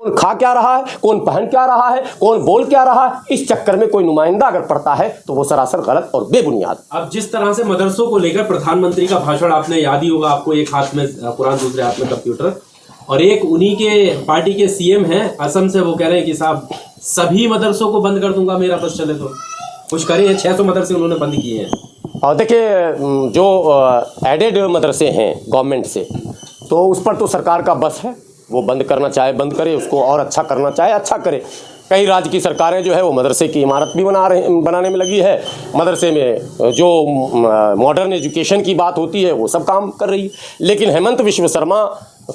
कौन खा क्या रहा है, कौन पहन क्या रहा है, कौन बोल क्या रहा है, इस चक्कर में कोई नुमाइंदा अगर पढ़ता है तो वो सरासर गलत और बेबुनियाद। अब जिस तरह से मदरसों को लेकर प्रधानमंत्री का भाषण आपने याद ही होगा, आपको एक हाथ में कुरान दूसरे हाथ में कंप्यूटर, और एक उन्हीं के पार्टी के सीएम हैं असम से, वो कह रहे हैं कि साहब सभी मदरसों को बंद कर दूंगा मेरा बस चले तो। कुछ करें, 600 मदरसे उन्होंने बंद किए हैं। और देखिए जो एडेड मदरसे हैं गवर्नमेंट से, तो उस पर तो सरकार का बस है, वो बंद करना चाहे बंद करे, उसको और अच्छा करना चाहे अच्छा करे। कई राज्य की सरकारें जो है वो मदरसे की इमारत भी बनाने में लगी है, मदरसे में जो मॉडर्न एजुकेशन की बात होती है वो सब काम कर रही है। लेकिन हेमंत विश्व शर्मा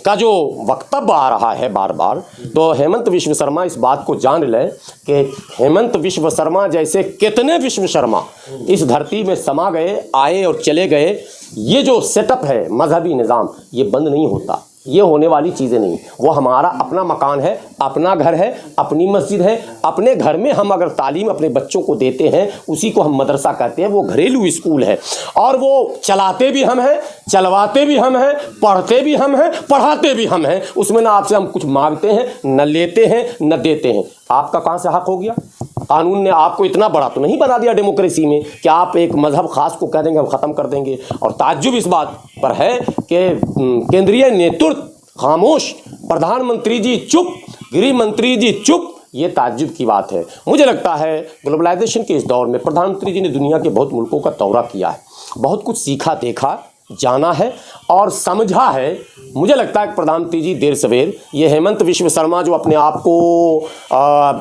का जो वक्तव्य आ रहा है बार बार, तो हेमंत विश्व शर्मा इस बात को जान लें कि हेमंत विश्व शर्मा जैसे कितने विश्व शर्मा इस धरती में समा गए, आए और चले गए। ये जो सेटअप है मजहबी निज़ाम, ये बंद नहीं होता, ये होने वाली चीज़ें नहीं। वो हमारा अपना मकान है, अपना घर है, अपनी मस्जिद है। अपने घर में हम अगर तालीम अपने बच्चों को देते हैं, उसी को हम मदरसा कहते हैं। वो घरेलू स्कूल है और वो चलाते भी हम हैं, चलवाते भी हम हैं, पढ़ते भी हम हैं, पढ़ाते भी हम हैं। उसमें ना आपसे हम कुछ मांगते हैं, न लेते हैं, न देते हैं। आपका कहाँ से हक हो गया? कानून ने आपको इतना बड़ा तो नहीं बना दिया डेमोक्रेसी में कि आप एक मजहब खास को कह देंगे हम ख़त्म कर देंगे। और ताज्जुब इस बात पर है कि केंद्रीय नेतृत्व खामोश, प्रधानमंत्री जी चुप, गृह मंत्री जी चुप। ये ताज्जुब की बात है। मुझे लगता है ग्लोबलाइजेशन के इस दौर में प्रधानमंत्री जी ने दुनिया के बहुत मुल्कों का दौरा किया है, बहुत कुछ सीखा, देखा, जाना है और समझा है। मुझे लगता है कि प्रधानमंत्री जी देर सवेर ये हेमंत विश्व शर्मा जो अपने आप को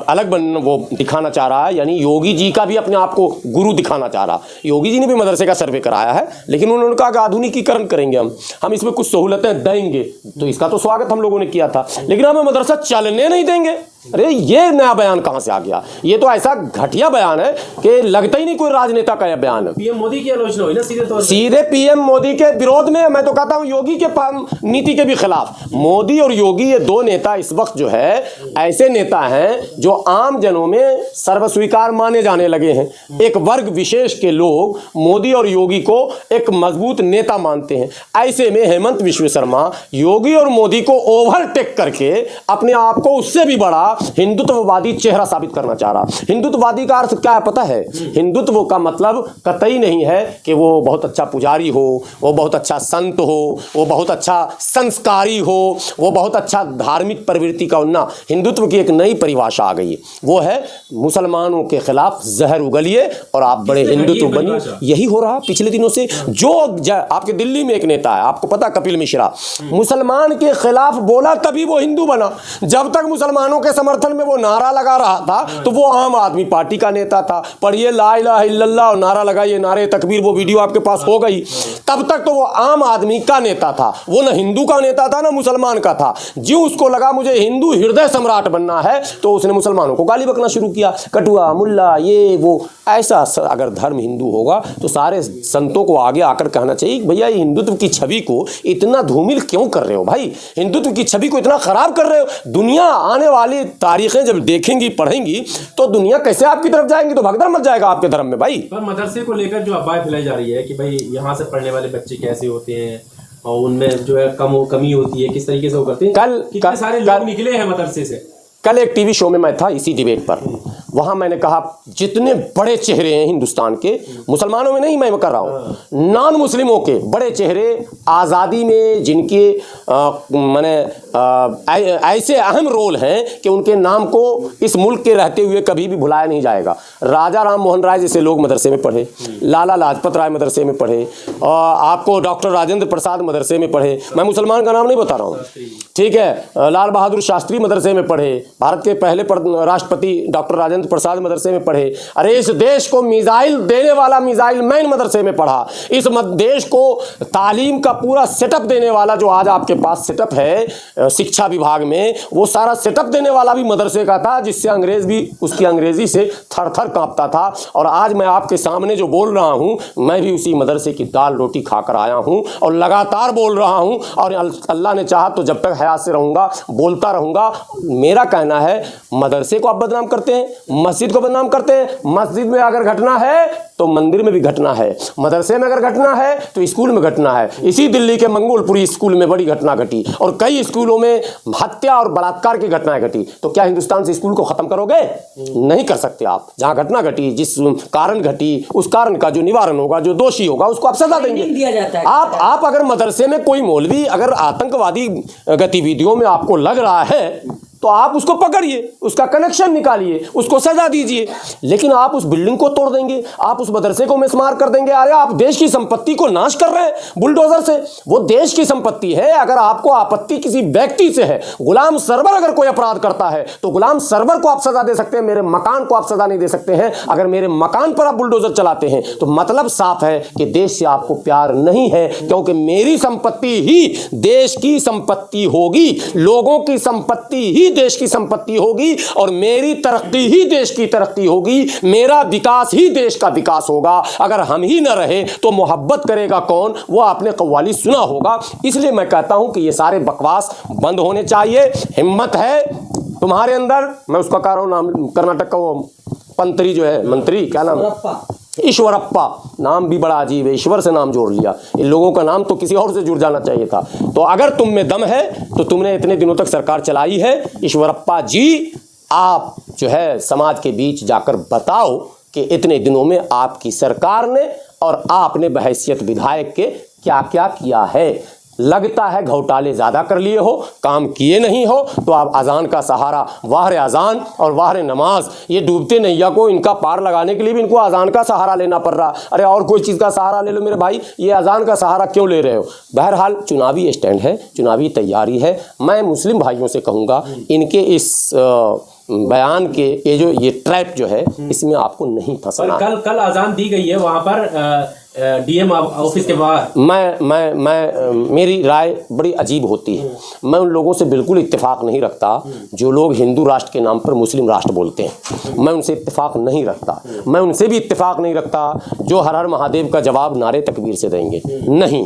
अलग वो दिखाना चाह रहा है, यानी योगी जी का भी अपने आप को गुरु दिखाना चाह रहा है। योगी जी ने भी मदरसे का सर्वे कराया है, लेकिन उन्होंने कहा कि आधुनिकीकरण करेंगे, हम इसमें कुछ सहूलतें देंगे, तो इसका तो स्वागत हम लोगों ने किया था, लेकिन हमें मदरसा चलने नहीं देंगे। अरे ये नया बयान कहाँ से आ गया? ये तो ऐसा घटिया बयान है कि लगता ही नहीं कोई राजनेता का यह बयान है। पीएम मोदी की आलोचना हुई ना सीधे तौर पे, सीधे पीएम मोदी के विरोध में। मैं तो कहता हूँ योगी के नीति के भी खिलाफ। मोदी और योगी ये दो नेता इस वक्त जो है ऐसे नेता हैं जो आम जनों में सर्वस्वीकार माने जाने लगे हैं। एक वर्ग विशेष के लोग मोदी और योगी को एक मजबूत नेता मानते हैं। ऐसे में हेमंत विश्व शर्मा योगी और मोदी को ओवरटेक करके अपने आप को उससे भी बड़ा हिंदुत्ववादी चेहरा साबित करना चाह रहा। हिंदुत्ववादी का अर्थ क्या है पता है? हिंदुत्व का मतलब कतई नहीं है कि वो बहुत अच्छा पुजारी हो, वो बहुत अच्छा संत हो, वो बहुत अच्छा संस्कारी हो, वो बहुत अच्छा धार्मिक प्रवृत्ति का होना। हिंदुत्व की एक नई परिभाषा आ गई है, वो है मुसलमानों के खिलाफ जहर उगलिए और आप बड़े हिंदुत्व बनिए। यही हो रहा पिछले दिनों से। जो आपके दिल्ली में एक नेता है, आपको पता, कपिल मिश्रा, मुसलमान के खिलाफ बोला तभी वो हिंदू बना। जब तक मुसलमानों के समर्थन में वो नारा लगा रहा था तो वो आम आदमी पार्टी का नेता था। पढ़िए ला इलाहा इल्लल्लाह और नारा लगाइए, नारे तकबीर, वो वीडियो आपके पास हो गई। तब तक तो वो आम आदमी का नेता था, वो ना हिंदू का नेता था ना मुसलमान का था। जो उसको लगा मुझे हिंदू हृदय सम्राट बनना है तो उसने मुसलमानों को गाली बकना शुरू किया, कटुआ, मुल्ला, ये वो। ऐसा अगर धर्म हिंदू होगा तो सारे संतों को आगे आकर कहना चाहिए भैया ये हिंदुत्व की छवि को इतना धूमिल क्यों कर रहे हो भाई? हिंदुत्व की छवि को इतना खराब कर रहे हो। दुनिया आने वाली तारीखें जब देखेंगी, पढ़ेंगी, तो दुनिया कैसे आपकी तरफ जाएंगी? तो भगदड़ मच जाएगा आपके धर्म में भाई। पर मदरसे को लेकर जो अफवाह फैलाई जा रही है कि भाई यहाँ से पढ़ने वाले बच्चे कैसे होते हैं और उनमें जो है कमी होती है, किस तरीके से वो करते हैं। कितने सारे लोग निकले हैं मदरसे से। कल एक टीवी शो में मैं था इसी डिबेट पर, वहाँ मैंने कहा जितने बड़े चेहरे हैं हिंदुस्तान के, मुसलमानों में नहीं मैं कर रहा हूँ, नॉन मुस्लिमों के बड़े चेहरे, आज़ादी में जिनके माने ऐसे अहम रोल हैं कि उनके नाम को इस मुल्क के रहते हुए कभी भी भुलाया नहीं जाएगा। राजा राम मोहन राय जैसे लोग मदरसे में पढ़े, लाला लाजपत राय मदरसे में पढ़े, आपको डॉक्टर राजेंद्र प्रसाद मदरसे में पढ़े। मैं मुसलमान का नाम नहीं बता रहा हूँ, ठीक है। लाल बहादुर शास्त्री मदरसे में पढ़े, भारत के पहले राष्ट्रपति डॉक्टर राजेंद्र प्रसाद मदरसे में पढ़े। अरे इस देश को मिसाइल देने वाला मिसाइल मैन मदरसे में पढ़ा। इस देश को तालीम का पूरा सेटअप देने वाला जो आज आपके पास सेटअप है शिक्षा विभाग में, वो सारा सेटअप देने वाला भी मदरसे का था, जिससे अंग्रेज भी उसकी अंग्रेजी से थर थर कांपता था। और आज मैं आपके सामने जो बोल रहा हूँ, मैं भी उसी मदरसे की दाल रोटी खाकर आया हूँ और लगातार बोल रहा हूँ। और अल्लाह ने चाहा तो जब तक हयात से रहूँगा बोलता रहूँगा। मेरा कहना है मदरसे को आप बदनाम करते हैं, मस्जिद को बदनाम करते हैं। मस्जिद में अगर घटना है तो मंदिर में भी घटना है, मदरसे में अगर घटना है तो स्कूल में घटना है। इसी दिल्ली के मंगोलपुरी स्कूल में बड़ी घटना घटी और कई स्कूलों स्कूलों में हत्या और बलात्कार की घटनाएं घटी, तो क्या हिंदुस्तान से स्कूल को खत्म करोगे? नहीं कर सकते आप। जहां घटना घटी, जिस कारण घटी, उस कारण का जो निवारण होगा, जो दोषी होगा, उसको आप सजा देंगे। दिया जाता है। आप अगर मदरसे में कोई मौलवी अगर आतंकवादी गतिविधियों में आपको लग रहा है, तो आप उसको पकड़िए, उसका कनेक्शन निकालिए, उसको सजा दीजिए। लेकिन आप उस बिल्डिंग को तोड़ देंगे, आप उस मदरसे को मिसमार कर देंगे। अरे आप देश की संपत्ति को नाश कर रहे हैं बुलडोजर से। वो देश की संपत्ति है। अगर आपको आपत्ति किसी व्यक्ति से है, गुलाम सरवर अगर कोई अपराध करता है, तो गुलाम सरवर को आप सजा दे सकते हैं, मेरे मकान को आप सजा नहीं दे सकते हैं। अगर मेरे मकान पर आप बुलडोजर चलाते हैं, तो मतलब साफ है कि देश से आपको प्यार नहीं है, क्योंकि मेरी संपत्ति ही देश की संपत्ति होगी, लोगों की संपत्ति ही देश की संपत्ति होगी, और मेरी तरक्की ही देश की तरक्की होगी, मेरा विकास ही देश का विकास होगा। अगर हम ही न रहे तो मोहब्बत करेगा कौन? वो आपने कव्वाली सुना होगा। इसलिए मैं कहता हूं कि ये सारे बकवास बंद होने चाहिए। हिम्मत है तुम्हारे अंदर, मैं उसका कह रहा हूं नाम, कर्नाटक का वो पंतरी जो है, मंत्री क्या नाम, ईश्वरप्पा, नाम भी बड़ा अजीब है, ईश्वर से नाम जोड़ लिया। इन लोगों का नाम तो किसी और से जुड़ जाना चाहिए था। तो अगर तुम में दम है तो तुमने इतने दिनों तक सरकार चलाई है, ईश्वरप्पा जी, आप जो है समाज के बीच जाकर बताओ कि इतने दिनों में आपकी सरकार ने और आपने बहैसियत विधायक के क्या क्या किया है। लगता है घोटाले ज़्यादा कर लिए हो, काम किए नहीं हो, तो आप अजान का सहारा, वाहरे अजान और वाहरे नमाज, ये डूबते नैया को इनका पार लगाने के लिए भी इनको अजान का सहारा लेना पड़ रहा। अरे और कोई चीज़ का सहारा ले लो मेरे भाई, ये अजान का सहारा क्यों ले रहे हो? बहरहाल चुनावी स्टैंड है, चुनावी तैयारी है। मैं मुस्लिम भाइयों से कहूँगा, इनके इस बयान के ये ट्रैप जो है, इसमें आपको नहीं फंसना। कल अजान दी गई है वहां पर डीएम ऑफिस के बाहर। मेरी राय बड़ी अजीब होती है। मैं उन लोगों से बिल्कुल इत्तेफाक नहीं रखता जो लोग हिंदू राष्ट्र के नाम पर मुस्लिम राष्ट्र बोलते हैं। मैं उनसे इत्तेफाक नहीं रखता। मैं उनसे भी इत्तेफाक नहीं रखता जो हर हर महादेव का जवाब नारे तकबीर से देंगे। नहीं,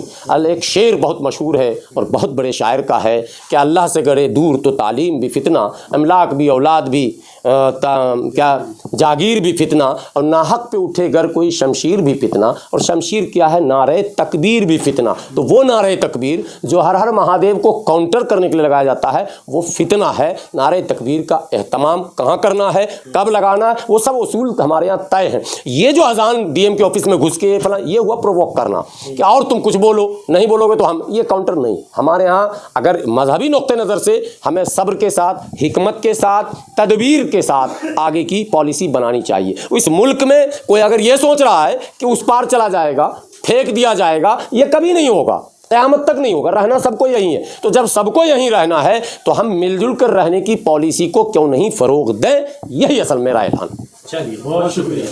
एक शेर बहुत मशहूर है और बहुत बड़े शायर का है कि अल्लाह से गड़े दूर तो तालीम भी फितना, अमलाक भी, औलाद भी, क्या जागीर भी फितना, और नाहक पे उठे गर कोई शमशीर भी फितना। और शमशीर क्या है? नारे तकबीर भी फितना। तो वो नारे तकबीर जो हर हर महादेव को काउंटर करने के लिए लगाया जाता है, वो फितना है। नारे तकबीर का एहतमाम कहाँ करना है, कब लगाना है, वो सब उसूल हमारे यहाँ तय हैं। ये जो अजान डीएम के ऑफिस में घुस के फला, ये हुआ प्रोवोक करना कि और तुम कुछ बोलो, नहीं बोलोगे तो हम, ये काउंटर नहीं। हमारे यहाँ अगर मजहबी नुक्ते नज़र से हमें सब्र के साथ, हिकमत के साथ, तदबीर के साथ आगे की पॉलिसी बनानी चाहिए। इस मुल्क में कोई अगर ये सोच रहा है कि उस पार चला जाएगा, फेंक दिया जाएगा, ये कभी नहीं होगा, क़यामत तक नहीं होगा। रहना सबको यही है। तो जब सबको यहीं रहना है तो हम मिलजुल कर रहने की पॉलिसी को क्यों नहीं फ़रोग़ दें? यही असल मेरा ऐलान। चलिए, बहुत शुक्रिया।